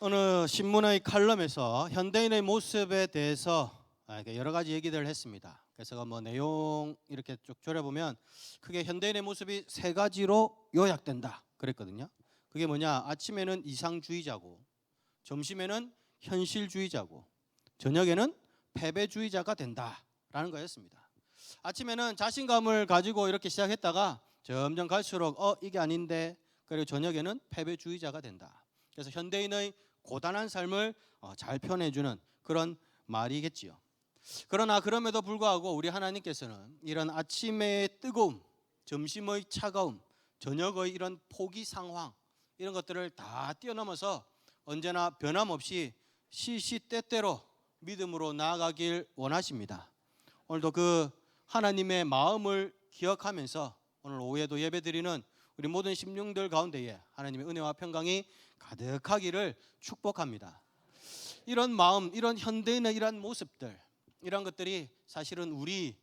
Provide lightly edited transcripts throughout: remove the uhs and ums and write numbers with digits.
어느 신문의 칼럼에서 현대인의 모습에 대해서 여러 가지 얘기들을 했습니다. 그래서 뭐 내용 이렇게 쭉 졸여보면 크게 현대인의 모습이 세 가지로 요약된다 그랬거든요. 그게 뭐냐? 아침에는 이상주의자고, 점심에는 현실주의자고, 저녁에는 패배주의자가 된다라는 거였습니다. 아침에는 자신감을 가지고 이렇게 시작했다가 점점 갈수록 이게 아닌데, 그리고 저녁에는 패배주의자가 된다. 그래서 현대인의 고단한 삶을 잘 표현해주는 그런 말이겠지요. 그러나 그럼에도 불구하고 우리 하나님께서는 이런 아침의 뜨거움, 점심의 차가움, 저녁의 이런 포기 상황, 이런 것들을 다 뛰어넘어서 언제나 변함없이 시시때때로 믿음으로 나아가길 원하십니다. 오늘도 그 하나님의 마음을 기억하면서 오늘 오후에도 예배드리는 우리 모든 심령들 가운데에 하나님의 은혜와 평강이 가득하기를 축복합니다. 이런 마음, 이런 현대인의 이런 모습들, 이런 것들이 사실은 우리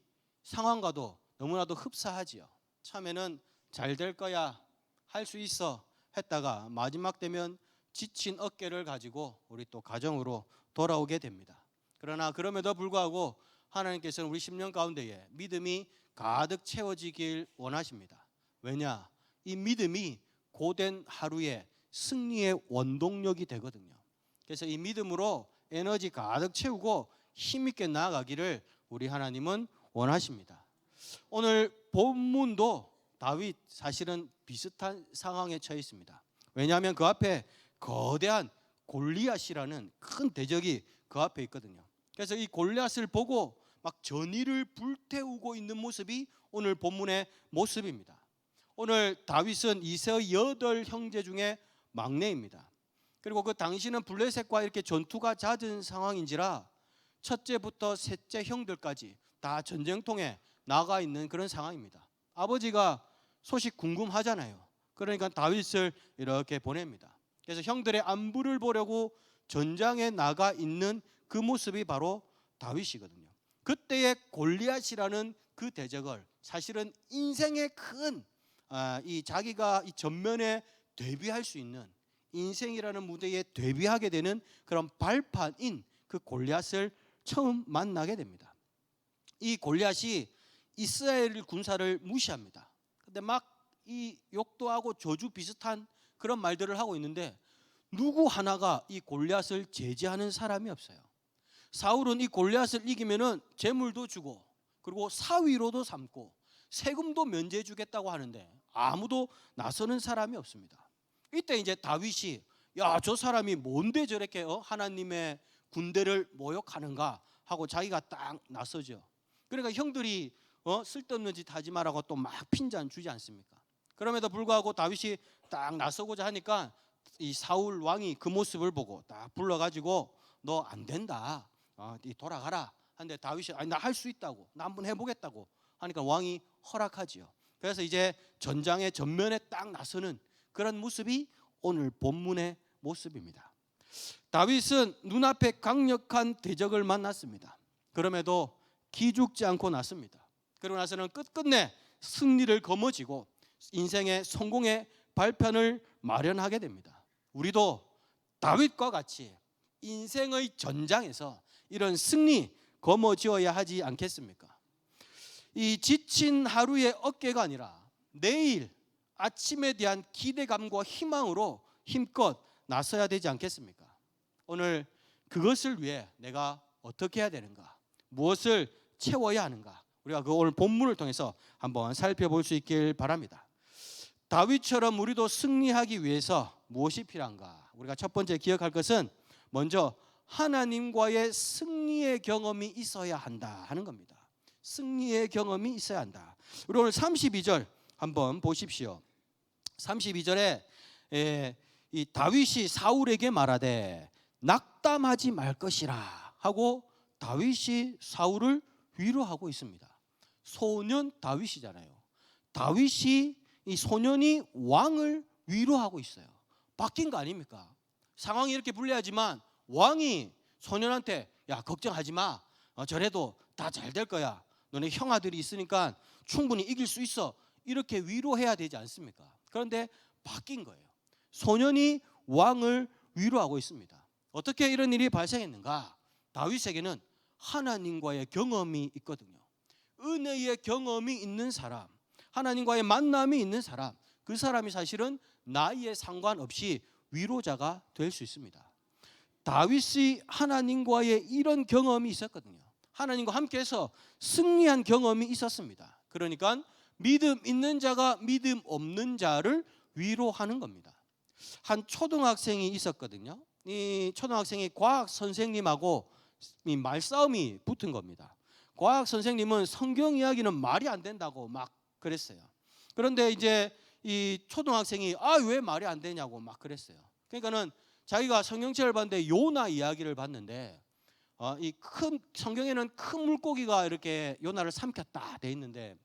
상황과도 너무나도 흡사하지요. 처음에는 잘 될 거야, 할 수 있어 했다가 마지막 되면 지친 어깨를 가지고 우리 또 가정으로 돌아오게 됩니다. 그러나 그럼에도 불구하고 하나님께서는 우리 심령 가운데에 믿음이 가득 채워지길 원하십니다. 왜냐? 이 믿음이 고된 하루에 승리의 원동력이 되거든요. 그래서 이 믿음으로 에너지 가득 채우고 힘있게 나아가기를 우리 하나님은 원하십니다. 오늘 본문도 다윗 사실은 비슷한 상황에 처해 있습니다. 왜냐하면 그 앞에 거대한 골리앗이라는 큰 대적이 그 앞에 있거든요. 그래서 이 골리앗을 보고 막 전의를 불태우고 있는 모습이 오늘 본문의 모습입니다. 오늘 다윗은 이세의 8 형제 중에 막내입니다. 그리고 그 당시는 블레셋과 이렇게 전투가 잦은 상황인지라 첫째부터 셋째 형들까지 다 전쟁통에 나가 있는 그런 상황입니다. 아버지가 소식 궁금하잖아요. 그러니까 다윗을 이렇게 보냅니다. 그래서 형들의 안부를 보려고 전장에 나가 있는 그 모습이 바로 다윗이거든요. 그때의 골리앗이라는 그 대적을 사실은 인생의 큰 이 자기가 이 전면에 데뷔할 수 있는 인생이라는 무대에 데뷔하게 되는 그런 발판인 그 골리앗을 처음 만나게 됩니다. 이 골리앗이 이스라엘 군사를 무시합니다. 근데 막 이 욕도 하고 저주 비슷한 그런 말들을 하고 있는데 누구 하나가 이 골리앗을 제지하는 사람이 없어요. 사울은 이 골리앗을 이기면은 재물도 주고 그리고 사위로도 삼고 세금도 면제해 주겠다고 하는데 아무도 나서는 사람이 없습니다. 이때 이제 다윗이 저 사람이 뭔데 저렇게 하나님의 군대를 모욕하는가 하고 자기가 딱 나서죠. 그러니까 형들이 쓸데없는 짓 하지 말라고 또 막 핀잔 주지 않습니까? 그럼에도 불구하고 다윗이 딱 나서고자 하니까 이 사울 왕이 그 모습을 보고 딱 불러가지고 너 안 된다, 돌아가라 하는데 다윗이 나 할 수 있다고, 나 한번 해보겠다고 하니까 왕이 허락하지요. 그래서 이제 전장의 전면에 딱 나서는 그런 모습이 오늘 본문의 모습입니다. 다윗은 눈앞에 강력한 대적을 만났습니다. 그럼에도 기죽지 않고 났습니다. 그러고 나서는 끝끝내 승리를 거머쥐고 인생의 성공의 발판을 마련하게 됩니다. 우리도 다윗과 같이 인생의 전장에서 이런 승리 거머쥐어야 하지 않겠습니까? 이 지친 하루의 어깨가 아니라 내일 아침에 대한 기대감과 희망으로 힘껏 나서야 되지 않겠습니까? 오늘 그것을 위해 내가 어떻게 해야 되는가? 무엇을 채워야 하는가? 우리가 그 오늘 본문을 통해서 한번 살펴볼 수 있길 바랍니다. 다윗처럼 우리도 승리하기 위해서 무엇이 필요한가? 우리가 첫 번째 기억할 것은 먼저 하나님과의 승리의 경험이 있어야 한다 하는 겁니다. 승리의 경험이 있어야 한다. 우리 오늘 32절 한번 보십시오. 32절에 이 다윗이 사울에게 말하되 낙담하지 말 것이라 하고 다윗이 사울을 위로하고 있습니다. 소년 다윗이잖아요. 다윗이 이 소년이 왕을 위로하고 있어요. 바뀐 거 아닙니까? 상황이 이렇게 불리하지만 왕이 소년한테 걱정하지 마, 저래도 다 잘 될 거야, 너네 형아들이 있으니까 충분히 이길 수 있어, 이렇게 위로해야 되지 않습니까? 그런데 바뀐 거예요. 소년이 왕을 위로하고 있습니다. 어떻게 이런 일이 발생했는가? 다윗에게는 하나님과의 경험이 있거든요. 은혜의 경험이 있는 사람, 하나님과의 만남이 있는 사람, 그 사람이 사실은 나이에 상관없이 위로자가 될 수 있습니다. 다윗이 하나님과의 이런 경험이 있었거든요. 하나님과 함께해서 승리한 경험이 있었습니다. 그러니까 믿음 있는 자가 믿음 없는 자를 위로하는 겁니다. 한 초등학생이 있었거든요. 이 초등학생이 과학 선생님하고 이 말싸움이 붙은 겁니다. 과학 선생님은 성경 이야기는 말이 안 된다고 막 그랬어요. 그런데 이제 이 초등학생이 왜 말이 안 되냐고 막 그랬어요. 그러니까는 자기가 성경책을 봤는데 요나 이야기를 봤는데 이 큰 성경에는 큰 물고기가 이렇게 요나를 삼켰다 돼 있는데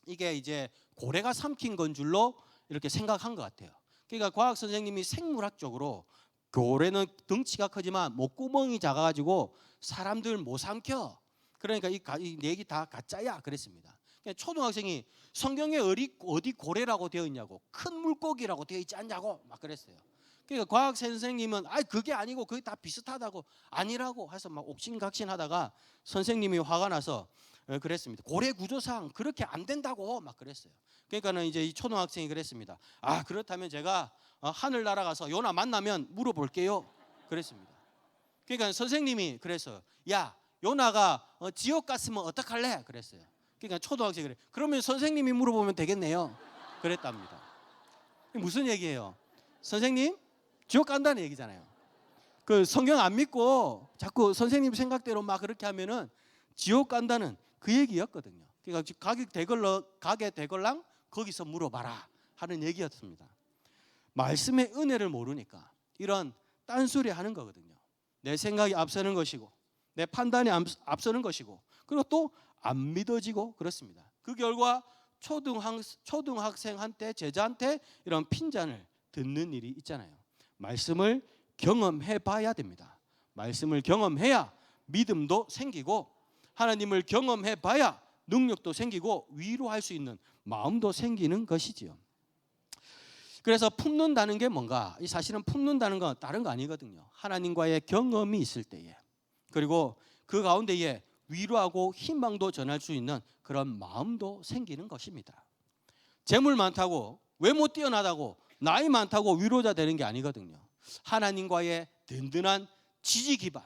이게 이제 고래가 삼킨 건 줄로 이렇게 생각한 것 같아요. 그러니까 과학 선생님이 생물학적으로 고래는 덩치가 크지만 목구멍이 작아가지고 사람들 못 삼켜. 그러니까 이 얘기 다 가짜야 그랬습니다. 초등학생이 성경에 어디 고래라고 되어 있냐고, 큰 물고기라고 되어 있지 않냐고 막 그랬어요. 그러니까 과학 선생님은 그게 아니고 그게 다 비슷하다고, 아니라고 해서 막 옥신각신하다가 선생님이 화가 나서 그랬습니다. 고래 구조상 그렇게 안 된다고 막 그랬어요. 그러니까는 이제 이 초등학생이 그랬습니다. 그렇다면 제가 하늘 날아가서 요나 만나면 물어볼게요 그랬습니다. 그러니까 선생님이 그랬어요. 야, 요나가 지옥 갔으면 어떡할래 그랬어요. 그러니까 초등학생이 그래. 그러면 선생님이 물어보면 되겠네요 그랬답니다. 무슨 얘기예요? 선생님 지옥 간다는 얘기잖아요. 그 성경 안 믿고 자꾸 선생님 생각대로 막 그렇게 하면은 지옥 간다는 그 얘기였거든요. 그러니까 가게 되걸랑 거기서 물어봐라 하는 얘기였습니다. 말씀의 은혜를 모르니까 이런 딴소리 하는 거거든요. 내 생각이 앞서는 것이고 내 판단이 앞서는 것이고 그리고 또 안 믿어지고 그렇습니다. 그 결과 초등학생한테 제자한테 이런 핀잔을 듣는 일이 있잖아요. 말씀을 경험해 봐야 됩니다. 말씀을 경험해야 믿음도 생기고 하나님을 경험해 봐야 능력도 생기고 위로할 수 있는 마음도 생기는 것이지요. 그래서 품는다는 게 뭔가? 사실은 품는다는 건 다른 거 아니거든요. 하나님과의 경험이 있을 때에 그리고 그 가운데에 위로하고 희망도 전할 수 있는 그런 마음도 생기는 것입니다. 재물 많다고 외모 뛰어나다고 나이 많다고 위로자 되는 게 아니거든요. 하나님과의 든든한 지지 기반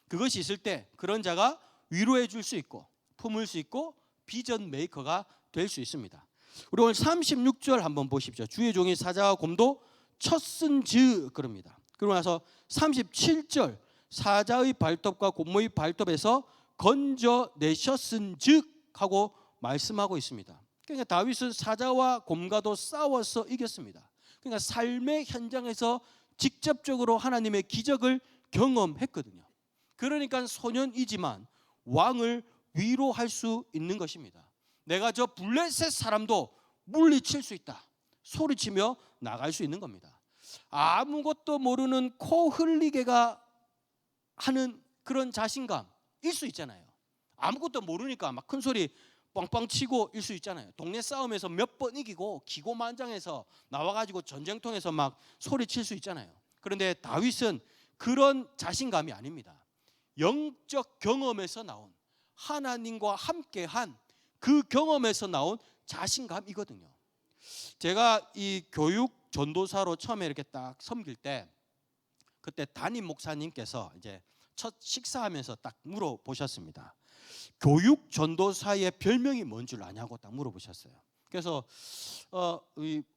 그것이 있을 때 그런 자가 위로해 줄 수 있고 품을 수 있고 비전 메이커가 될 수 있습니다. 우리 오늘 36절 한번 보십시오. 주의 종이 사자와 곰도 쳤은즉 그럽니다. 그러고 나서 37절 사자의 발톱과 곰의 발톱에서 건져내셨은즉 하고 말씀하고 있습니다. 그러니까 다윗은 사자와 곰과도 싸워서 이겼습니다. 그러니까 삶의 현장에서 직접적으로 하나님의 기적을 경험했거든요. 그러니까 소년이지만 왕을 위로할 수 있는 것입니다. 내가 저 블레셋 사람도 물리칠 수 있다 소리치며 나갈 수 있는 겁니다. 아무것도 모르는 코 흘리게가 하는 그런 자신감일 수 있잖아요. 아무것도 모르니까 막 큰 소리 뻥뻥 치고 일 수 있잖아요. 동네 싸움에서 몇 번 이기고 기고만장해서 나와가지고 전쟁통에서 막 소리칠 수 있잖아요. 그런데 다윗은 그런 자신감이 아닙니다. 영적 경험에서 나온 하나님과 함께한 그 경험에서 나온 자신감이거든요. 제가 이 교육 전도사로 처음에 이렇게 딱 섬길 때 그때 담임 목사님께서 이제 첫 식사하면서 딱 물어보셨습니다. 교육 전도사의 별명이 뭔 줄 아냐고 딱 물어보셨어요. 그래서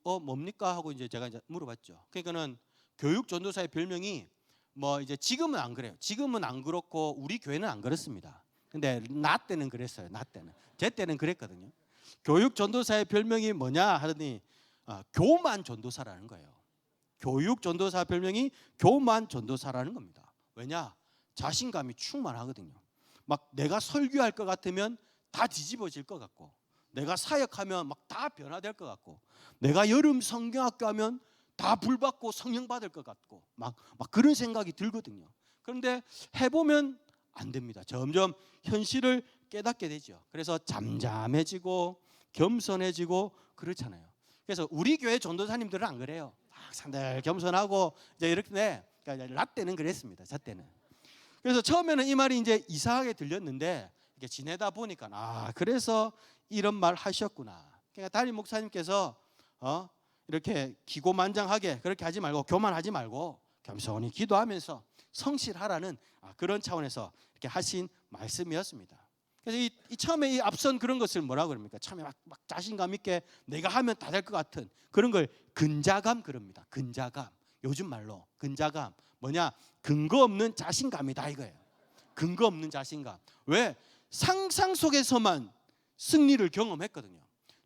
뭡니까 하고 이제 제가 이제 물어봤죠. 그러니까는 교육 전도사의 별명이 뭐 이제 지금은 안 그래요. 지금은 안 그렇고 우리 교회는 안 그렇습니다. 근데 나 때는 그랬어요. 나 때는 제 때는 그랬거든요. 교육 전도사의 별명이 뭐냐 하더니 교만 전도사라는 거예요. 교육 전도사 별명이 교만 전도사라는 겁니다. 왜냐? 자신감이 충만하거든요. 막 내가 설교할 것 같으면 다 뒤집어질 것 같고 내가 사역하면 막 다 변화될 것 같고 내가 여름 성경학교 하면 다 불받고 성령 받을 것 같고 막 그런 생각이 들거든요. 그런데 해보면 안 됩니다. 점점 현실을 깨닫게 되죠. 그래서 잠잠해지고 겸손해지고 그렇잖아요. 그래서 우리 교회 전도사님들은 안 그래요. 막 산들 겸손하고 이제 이렇게 그러니까 라떼는 그랬습니다. 저 때는. 그래서 처음에는 이 말이 이제 이상하게 들렸는데 이게 지내다 보니까 그래서 이런 말 하셨구나. 그러니까 담임 목사님께서 이렇게 기고만장하게 그렇게 하지 말고 교만하지 말고 겸손히 기도하면서 성실하라는 그런 차원에서 이렇게 하신 말씀이었습니다. 그래서 이 처음에 이 앞선 그런 것을 뭐라 그럽니까? 처음에 막 자신감 있게 내가 하면 다 될 것 같은 그런 걸 근자감 그럽니다. 근자감. 요즘 말로 근자감. 뭐냐? 근거 없는 자신감이다 이거예요. 근거 없는 자신감. 왜? 상상 속에서만 승리를 경험했거든요.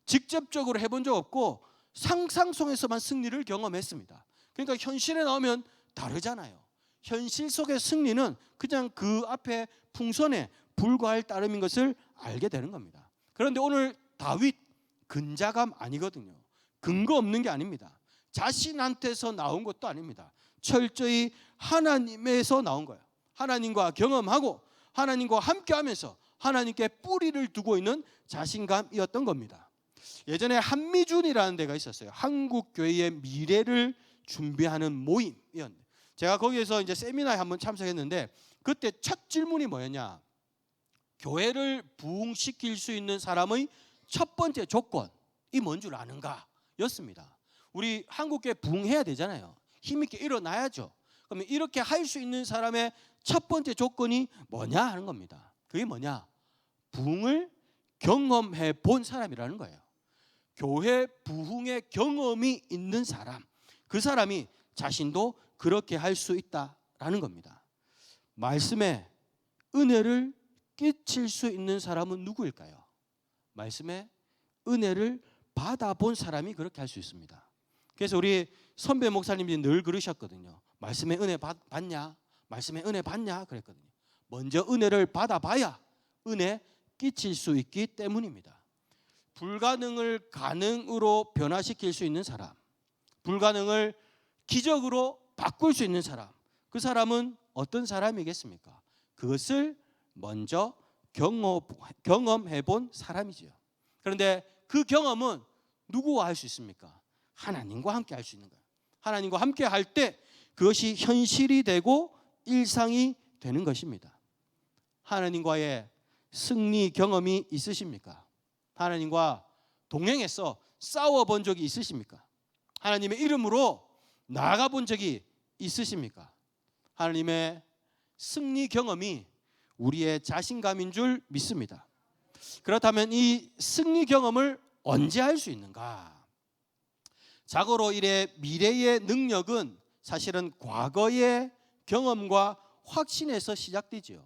직접적으로 해본 적 없고 상상 속에서만 승리를 경험했습니다. 그러니까 현실에 나오면 다르잖아요. 현실 속의 승리는 그냥 그 앞에 풍선에 불과할 따름인 것을 알게 되는 겁니다. 그런데 오늘 다윗 근자감 아니거든요. 근거 없는 게 아닙니다. 자신한테서 나온 것도 아닙니다. 철저히 하나님에서 나온 거예요. 하나님과 경험하고 하나님과 함께하면서 하나님께 뿌리를 두고 있는 자신감이었던 겁니다. 예전에 한미준이라는 데가 있었어요. 한국교회의 미래를 준비하는 모임이었는데 제가 거기에서 이제 세미나에 한번 참석했는데 그때 첫 질문이 뭐였냐? 교회를 부흥시킬 수 있는 사람의 첫 번째 조건이 뭔 줄 아는가? 였습니다. 우리 한국교회 부흥해야 되잖아요. 힘있게 일어나야죠. 그러면 이렇게 할 수 있는 사람의 첫 번째 조건이 뭐냐 하는 겁니다. 그게 뭐냐? 부흥을 경험해 본 사람이라는 거예요. 교회 부흥의 경험이 있는 사람, 그 사람이 자신도 그렇게 할 수 있다라는 겁니다. 말씀에 은혜를 끼칠 수 있는 사람은 누구일까요? 말씀에 은혜를 받아본 사람이 그렇게 할 수 있습니다. 그래서 우리 선배 목사님들이 늘 그러셨거든요. 말씀에 은혜 받냐? 말씀에 은혜 받냐? 그랬거든요. 먼저 은혜를 받아봐야 은혜 끼칠 수 있기 때문입니다. 불가능을 가능으로 변화시킬 수 있는 사람, 불가능을 기적으로 바꿀 수 있는 사람, 그 사람은 어떤 사람이겠습니까? 그것을 먼저 경험해 본 사람이지요. 그런데 그 경험은 누구와 할 수 있습니까? 하나님과 함께 할 수 있는 거예요. 하나님과 함께 할 때 그것이 현실이 되고 일상이 되는 것입니다. 하나님과의 승리 경험이 있으십니까? 하나님과 동행해서 싸워본 적이 있으십니까? 하나님의 이름으로 나아가 본 적이 있으십니까? 하나님의 승리 경험이 우리의 자신감인 줄 믿습니다. 그렇다면 이 승리 경험을 언제 할 수 있는가? 자고로 이래 미래의 능력은 사실은 과거의 경험과 확신에서 시작되지요.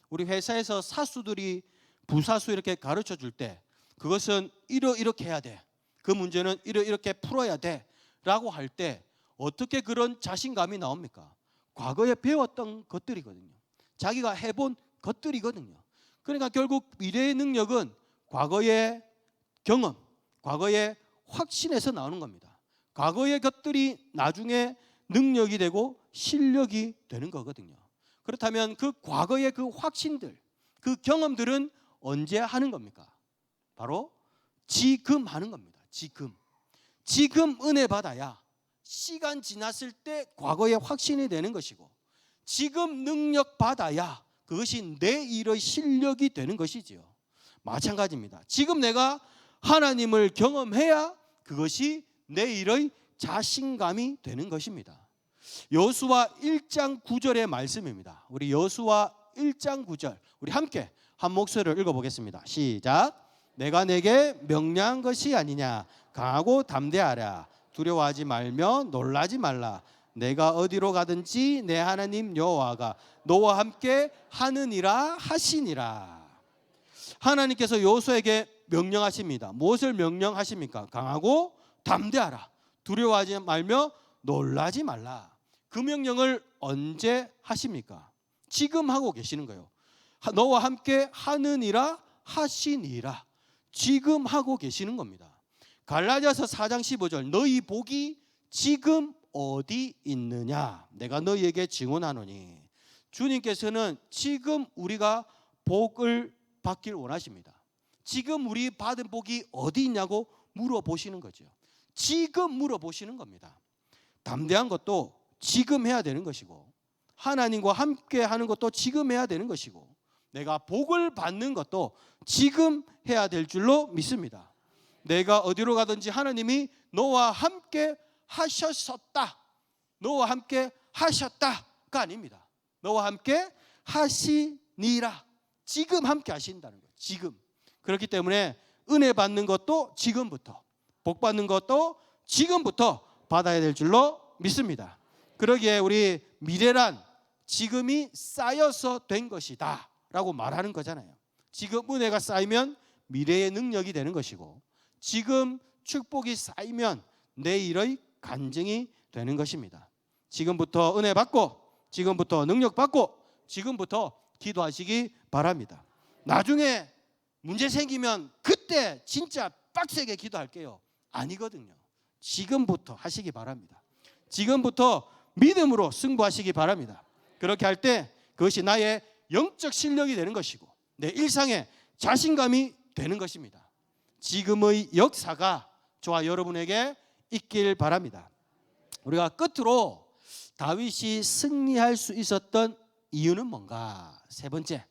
우리 회사에서 사수들이 부사수 이렇게 가르쳐 줄 때 그것은 이렇게 해야 돼. 그 문제는 이렇게 풀어야 돼. 라고 할 때 어떻게 그런 자신감이 나옵니까? 과거에 배웠던 것들이거든요. 자기가 해본 것들이거든요. 그러니까 결국 미래의 능력은 과거의 경험, 과거의 확신에서 나오는 겁니다. 과거의 것들이 나중에 능력이 되고 실력이 되는 거거든요. 그렇다면 그 과거의 그 확신들, 그 경험들은 언제 하는 겁니까? 바로 지금 하는 겁니다. 지금 은혜 받아야 시간 지났을 때 과거의 확신이 되는 것이고 지금 능력 받아야 그것이 내일의 실력이 되는 것이지요. 마찬가지입니다. 지금 내가 하나님을 경험해야 그것이 내일의 자신감이 되는 것입니다. 여호수아 1장 9절의 말씀입니다. 우리 여호수아 1장 9절 우리 함께 한 목소리를 읽어보겠습니다. 시작. 내가 내게 명령한 것이 아니냐. 강하고 담대하라. 두려워하지 말며 놀라지 말라. 내가 어디로 가든지 내 하나님 여호와가 너와 함께 하느니라 하시니라. 하나님께서 여호수아에게 명령하십니다. 무엇을 명령하십니까? 강하고 담대하라. 두려워하지 말며 놀라지 말라. 그 명령을 언제 하십니까? 지금 하고 계시는 거예요. 너와 함께 하느니라 하시니라. 지금 하고 계시는 겁니다. 갈라디아서 4장 15절 너희 복이 지금 어디 있느냐? 내가 너희에게 증언하노니. 주님께서는 지금 우리가 복을 받길 원하십니다. 지금 우리 받은 복이 어디 있냐고 물어보시는 거죠. 지금 물어보시는 겁니다. 담대한 것도 지금 해야 되는 것이고 하나님과 함께 하는 것도 지금 해야 되는 것이고, 내가 복을 받는 것도 지금 해야 될 줄로 믿습니다. 내가 어디로 가든지 하나님이 너와 함께 하셨었다, 너와 함께 하셨다가 아닙니다. 너와 함께 하시니라. 지금 함께 하신다는 거예요. 지금. 그렇기 때문에 은혜 받는 것도 지금부터, 복 받는 것도 지금부터 받아야 될 줄로 믿습니다. 그러기에 우리 미래란 지금이 쌓여서 된 것이다 라고 말하는 거잖아요. 지금 은혜가 쌓이면 미래의 능력이 되는 것이고, 지금 축복이 쌓이면 내일의 간증이 되는 것입니다. 지금부터 은혜 받고, 지금부터 능력 받고, 지금부터 기도하시기 바랍니다. 나중에 문제 생기면 그때 진짜 빡세게 기도할게요, 아니거든요. 지금부터 하시기 바랍니다. 지금부터 믿음으로 승부하시기 바랍니다. 그렇게 할 때 그것이 나의 영적 실력이 되는 것이고, 내 일상의 자신감이 되는 것입니다. 지금의 역사가 저와 여러분에게 있길 바랍니다. 우리가 끝으로 다윗이 승리할 수 있었던 이유는 뭔가? 세 번째,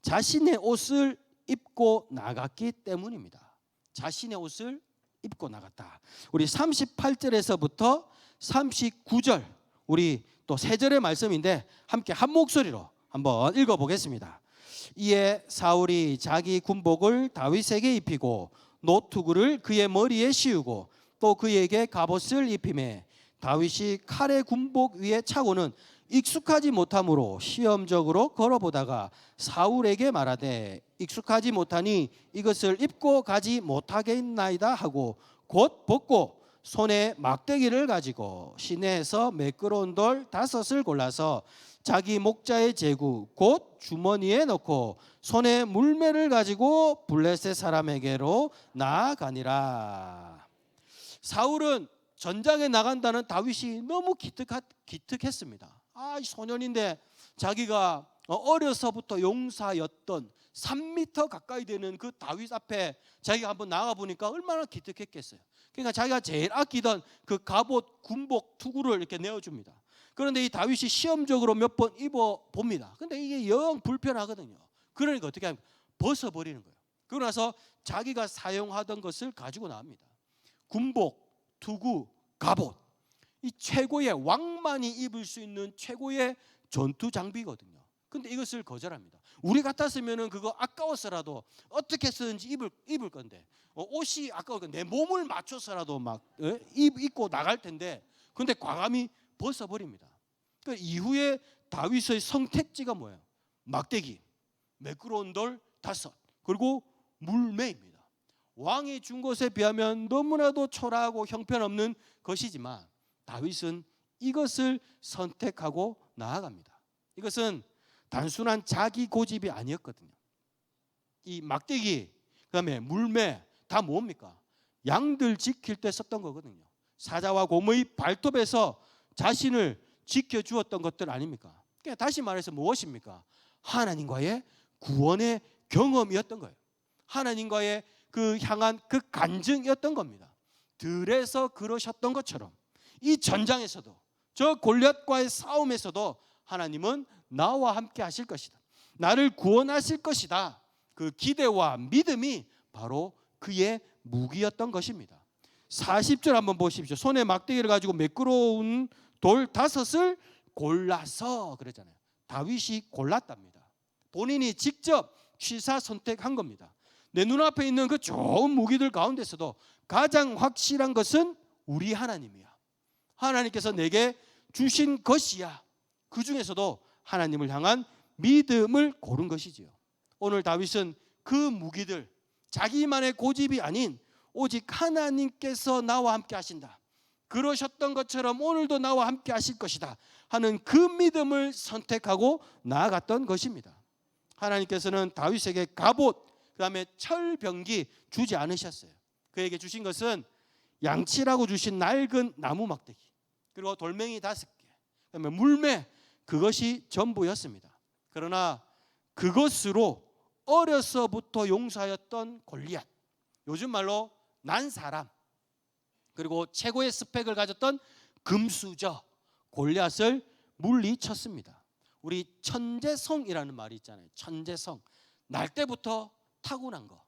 자신의 옷을 입고 나갔기 때문입니다. 자신의 옷을 입고 나갔다. 우리 38절에서부터 39절, 우리 또 세 절의 말씀인데 함께 한 목소리로 한번 읽어보겠습니다. 이에 사울이 자기 군복을 다윗에게 입히고 노투구를 그의 머리에 씌우고 또 그에게 갑옷을 입히매 다윗이 칼의 군복 위에 차고는 익숙하지 못함으로 시험적으로 걸어보다가 사울에게 말하되 익숙하지 못하니 이것을 입고 가지 못하겠나이다 하고 곧 벗고 손에 막대기를 가지고 시내에서 매끄러운 돌 5을 골라서 자기 목자의 제구 곧 주머니에 넣고 손에 물매를 가지고 블레셋 사람에게로 나아가니라. 사울은 전장에 나간다는 다윗이 너무 기특했습니다. 소년인데 자기가 어려서부터 용사였던 3m 가까이 되는 그 다윗 앞에 자기가 한번 나가 보니까 얼마나 기특했겠어요. 그러니까 자기가 제일 아끼던 그 갑옷, 군복, 투구를 이렇게 내어줍니다. 그런데 이 다윗이 시험적으로 몇 번 입어 봅니다. 근데 이게 영 불편하거든요. 그러니까 어떻게 하면 벗어버리는 거예요. 그러고 나서 자기가 사용하던 것을 가지고 나옵니다. 군복, 투구, 갑옷, 이 최고의 왕만이 입을 수 있는 최고의 전투 장비거든요. 근데 이것을 거절합니다. 우리 같았으면 그거 아까워서라도 어떻게 해서든지 입을 건데, 옷이 아까우니까 내 몸을 맞춰서라도 막 입고 나갈 텐데, 근데 과감히 벗어버립니다. 그러니까 이후에 다윗의 선택지가 뭐예요? 막대기, 매끄러운 돌 5, 그리고 물매입니다. 왕이 준 것에 비하면 너무나도 초라하고 형편없는 것이지만 다윗은 이것을 선택하고 나아갑니다. 이것은 단순한 자기 고집이 아니었거든요. 이 막대기, 그다음에 물매 다 뭡니까? 양들 지킬 때 썼던 거거든요. 사자와 곰의 발톱에서 자신을 지켜주었던 것들 아닙니까? 그러니까 다시 말해서 무엇입니까? 하나님과의 구원의 경험이었던 거예요. 하나님과의 그 향한 그 간증이었던 겁니다. 들에서 그러셨던 것처럼 이 전장에서도, 저 골리앗과의 싸움에서도 하나님은 나와 함께 하실 것이다, 나를 구원하실 것이다, 그 기대와 믿음이 바로 그의 무기였던 것입니다. 40절 한번 보십시오. 손에 막대기를 가지고 매끄러운 돌 5을 골라서 그러잖아요. 다윗이 골랐답니다. 본인이 직접 취사 선택한 겁니다. 내 눈앞에 있는 그 좋은 무기들 가운데서도 가장 확실한 것은 우리 하나님이야. 하나님께서 내게 주신 것이야. 그 중에서도 하나님을 향한 믿음을 고른 것이지요. 오늘 다윗은 그 무기들, 자기만의 고집이 아닌 오직 하나님께서 나와 함께 하신다, 그러셨던 것처럼 오늘도 나와 함께 하실 것이다 하는 그 믿음을 선택하고 나아갔던 것입니다. 하나님께서는 다윗에게 갑옷, 그 다음에 철병기 주지 않으셨어요. 그에게 주신 것은 양치라고 주신 낡은 나무 막대기, 그리고 돌멩이 5개, 그다음에 물매, 그것이 전부였습니다. 그러나 그것으로 어려서부터 용사였던 골리앗, 요즘 말로 난 사람, 그리고 최고의 스펙을 가졌던 금수저 골리앗을 물리쳤습니다. 우리 천재성이라는 말이 있잖아요. 천재성. 날 때부터 타고난 거.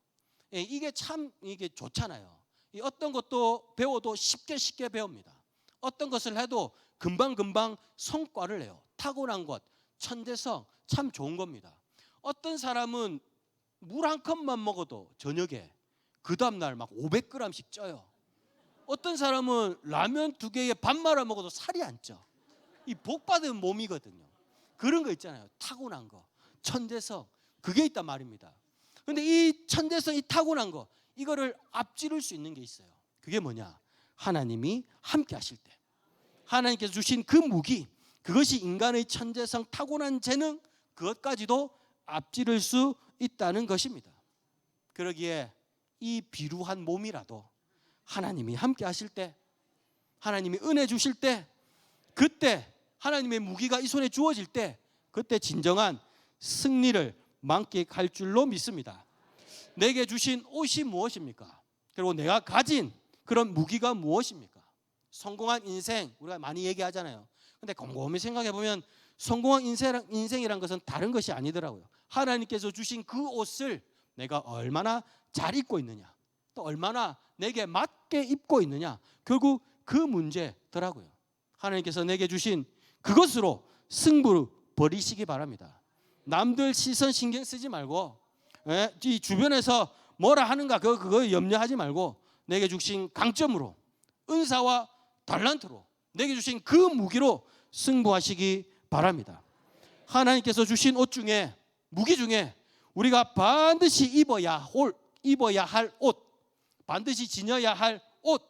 이게 참 이게 좋잖아요. 어떤 것도 배워도 쉽게 배웁니다. 어떤 것을 해도 금방 성과를 내요. 타고난 것, 천재성 참 좋은 겁니다. 어떤 사람은 물 한 컵만 먹어도 저녁에 그 다음날 막 500g씩 쪄요. 어떤 사람은 라면 2개에 밥 말아 먹어도 살이 안 쪄. 이 복받은 몸이거든요. 그런 거 있잖아요. 타고난 거, 천재성, 그게 있단 말입니다. 그런데 이 천재성, 이 타고난 거, 이거를 앞지를 수 있는 게 있어요. 그게 뭐냐? 하나님이 함께 하실 때, 하나님께서 주신 그 무기, 그것이 인간의 천재성, 타고난 재능, 그것까지도 앞지를 수 있다는 것입니다. 그러기에 이 비루한 몸이라도 하나님이 함께 하실 때, 하나님이 은혜 주실 때, 그때 하나님의 무기가 이 손에 주어질 때, 그때 진정한 승리를 만끽할 줄로 믿습니다. 내게 주신 옷이 무엇입니까? 그리고 내가 가진 그런 무기가 무엇입니까? 성공한 인생, 우리가 많이 얘기하잖아요. 근데 곰곰이 생각해 보면 성공한 인생이란 것은 다른 것이 아니더라고요. 하나님께서 주신 그 옷을 내가 얼마나 잘 입고 있느냐, 또 얼마나 내게 맞게 입고 있느냐, 결국 그 문제더라고요. 하나님께서 내게 주신 그것으로 승부를 벌이시기 바랍니다. 남들 시선 신경 쓰지 말고, 이 주변에서 뭐라 하는가 그거 염려하지 말고, 내게 주신 강점으로, 은사와 달란트로, 내게 주신 그 무기로 승부하시기 바랍니다. 하나님께서 주신 옷 중에, 무기 중에 우리가 반드시 입어야 할 옷, 반드시 지녀야 할 옷,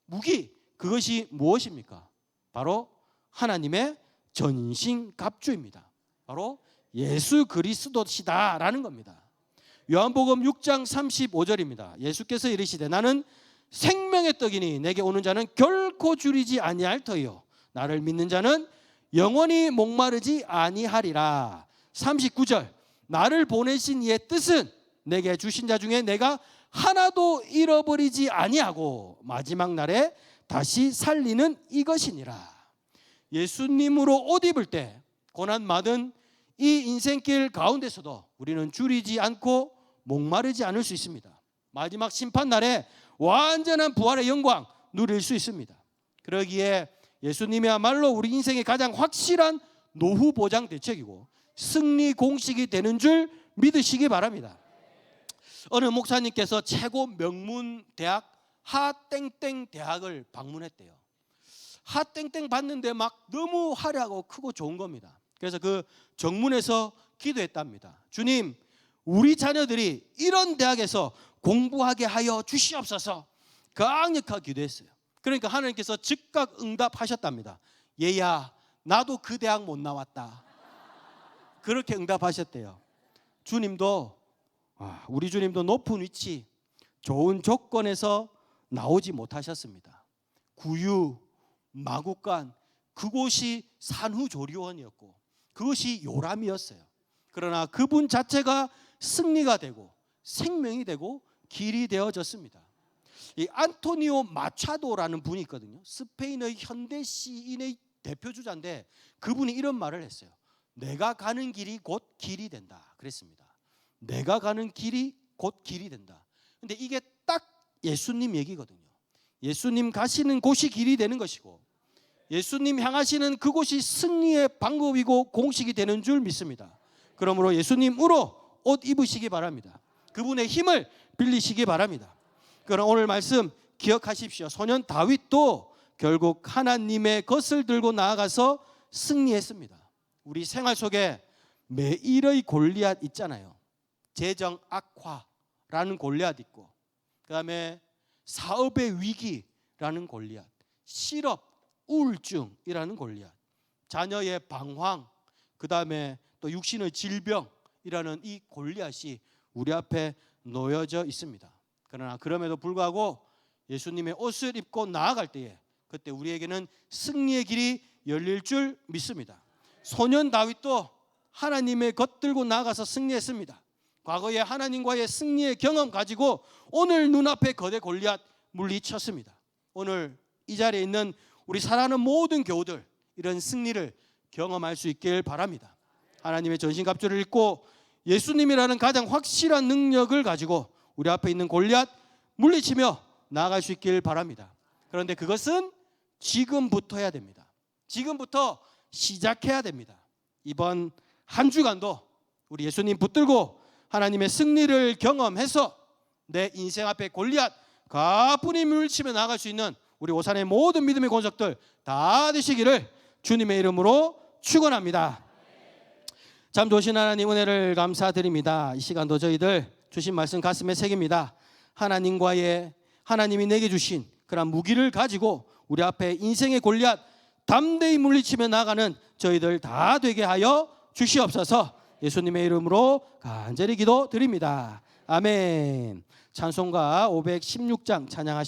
무기, 그것이 무엇입니까? 바로 하나님의 전신갑주입니다. 바로 예수 그리스도시다라는 겁니다. 요한복음 6장 35절입니다. 예수께서 이르시되 나는 생명의 떡이니 내게 오는 자는 결코 줄이지 아니할 터이요 나를 믿는 자는 영원히 목마르지 아니하리라. 39절 나를 보내신 이의 뜻은 내게 주신 자 중에 내가 하나도 잃어버리지 아니하고 마지막 날에 다시 살리는 이것이니라. 예수님으로 옷 입을 때 고난 받은 이 인생길 가운데서도 우리는 줄이지 않고 목마르지 않을 수 있습니다. 마지막 심판날에 완전한 부활의 영광 누릴 수 있습니다. 그러기에 예수님이야말로 우리 인생의 가장 확실한 노후 보장 대책이고 승리 공식이 되는 줄 믿으시기 바랍니다. 어느 목사님께서 최고 명문 대학 하땡땡 대학을 방문했대요. 하땡땡 봤는데 막 너무 화려하고 크고 좋은 겁니다. 그래서 그 정문에서 기도했답니다. 주님, 우리 자녀들이 이런 대학에서 공부하게 하여 주시옵소서. 강력하게 기도했어요. 그러니까 하나님께서 즉각 응답하셨답니다. 얘야, 나도 그 대학 못 나왔다. 그렇게 응답하셨대요. 우리 주님도 높은 위치, 좋은 조건에서 나오지 못하셨습니다. 구유, 마국간, 그곳이 산후조리원이었고 그것이 요람이었어요. 그러나 그분 자체가 승리가 되고 생명이 되고 길이 되어졌습니다. 이 안토니오 마차도라는 분이 있거든요. 스페인의 현대 시인의 대표주자인데 그분이 이런 말을 했어요. 내가 가는 길이 곧 길이 된다 그랬습니다. 내가 가는 길이 곧 길이 된다. 근데 이게 딱 예수님 얘기거든요. 예수님 가시는 곳이 길이 되는 것이고 예수님 향하시는 그곳이 승리의 방법이고 공식이 되는 줄 믿습니다. 그러므로 예수님으로 옷 입으시기 바랍니다. 그분의 힘을 빌리시기 바랍니다. 그럼 오늘 말씀 기억하십시오. 소년 다윗도 결국 하나님의 것을 들고 나아가서 승리했습니다. 우리 생활 속에 매일의 골리앗 있잖아요. 재정 악화라는 골리앗 있고, 그 다음에 사업의 위기라는 골리앗, 실업 우울증이라는 골리앗, 자녀의 방황, 그 다음에 또 육신의 질병이라는 이 골리앗이 우리 앞에 놓여져 있습니다. 그러나 그럼에도 불구하고 예수님의 옷을 입고 나아갈 때에 그때 우리에게는 승리의 길이 열릴 줄 믿습니다. 소년 다윗도 하나님의 것 들고 나아가서 승리했습니다. 과거에 하나님과의 승리의 경험 가지고 오늘 눈앞에 거대 골리앗 물리쳤습니다. 오늘 이 자리에 있는 우리 사랑하는 모든 교우들 이런 승리를 경험할 수 있길 바랍니다. 하나님의 전신갑주를 입고 예수님이라는 가장 확실한 능력을 가지고 우리 앞에 있는 골리앗 물리치며 나아갈 수 있길 바랍니다. 그런데 그것은 지금부터 해야 됩니다. 지금부터 시작해야 됩니다. 이번 한 주간도 우리 예수님 붙들고 하나님의 승리를 경험해서 내 인생 앞에 골리앗 가뿐히 물리치며 나아갈 수 있는 우리 오산의 모든 믿음의 권속들 다 되시기를 주님의 이름으로 축원합니다. 참 좋으신 하나님 은혜를 감사드립니다. 이 시간도 저희들 주신 말씀 가슴에 새깁니다. 하나님이 내게 주신 그런 무기를 가지고 우리 앞에 인생의 골리앗 담대히 물리치며 나가는 저희들 다 되게 하여 주시옵소서. 예수님의 이름으로 간절히 기도드립니다. 아멘. 찬송가 516장 찬양하시